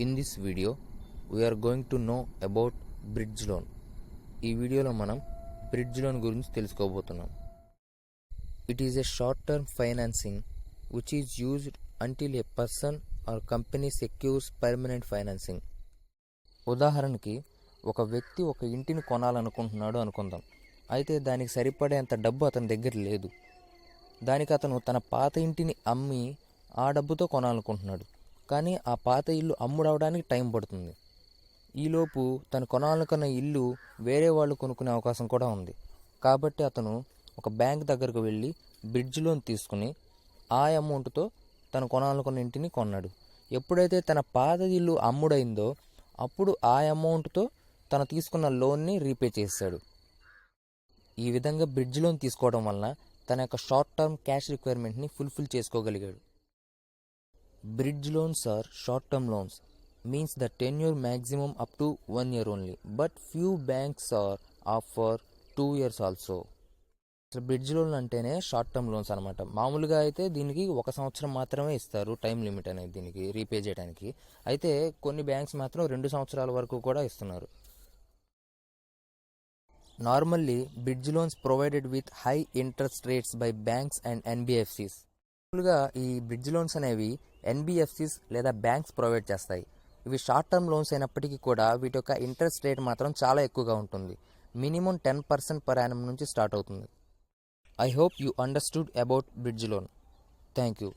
In this video, we are going to know about bridge loan. ఈ వీడియోలో మనం bridge loan గురించి తెలుసుకోబోతున్నాం. It is a short-term financing which is used until a person or company secures permanent financing. ఉదాహరణకి ఒక వ్యక్తి ఒక ఇంటిని కొనాలనుకుంటున్నాడు అనుకుందాం. అయితే దానికి సరిపడేంత డబ్బు అతని దగ్గర లేదు. దానికి అతను తన పాత ఇంటిని అమ్మి ఆ డబ్బుతో కొనాలనుకుంటున్నాడు. కానీ ఆ పాత ఇల్లు అమ్ముడవడానికి టైం పడుతుంది. ఈలోపు తను కొనాలనుకున్న ఇల్లు వేరే వాళ్ళు కొనుక్కునే అవకాశం కూడా ఉంది. కాబట్టి అతను ఒక బ్యాంక్ దగ్గరకు వెళ్ళి బ్రిడ్జ్ లోన్ తీసుకుని ఆ అమౌంట్తో తను కొనాలనుకున్న ఇంటిని కొన్నాడు. ఎప్పుడైతే తన పాత ఇల్లు అమ్ముడైందో అప్పుడు ఆ అమౌంట్తో తను తీసుకున్న లోన్ని రీపే చేశాడు. ఈ విధంగా బ్రిడ్జ్ లోన్ తీసుకోవడం వలన తన యొక్క షార్ట్ టర్మ్ క్యాష్ రిక్వైర్మెంట్ని ఫుల్ఫిల్ చేసుకోగలిగాడు. Bridge loans are short-term loans, means the tenure maximum up to 1 year only, but few banks are offer 2 years also. Bridge loan అంటేనే షార్ట్ టర్మ్ లోన్స్ అనమాట. మామూలుగా అయితే దీనికి 1 సంవత్సరం మాత్రమే ఇస్తారు టైం లిమిట్ అనేది దీనికి రీపే చేయడానికి. అయితే కొన్ని బ్యాంక్స్ మాత్రం 2 సంవత్సరాల వరకు కూడా ఇస్తున్నారు. Normally bridge loans provided with high interest rates by banks and NBFCs. మామూలుగా ఈ బ్రిడ్జ్ లోన్స్ అనేవి ఎన్బిఎఫ్సిస్ లేదా బ్యాంక్స్ ప్రొవైడ్ చేస్తాయి. ఇవి షార్ట్ టర్మ్ లోన్స్ అయినప్పటికీ కూడా వీటి యొక్క ఇంట్రెస్ట్ రేట్ మాత్రం చాలా ఎక్కువగా ఉంటుంది. మినిమం 10% per annum నుంచి స్టార్ట్ అవుతుంది. I hope you understood about bridge loan. Thank you.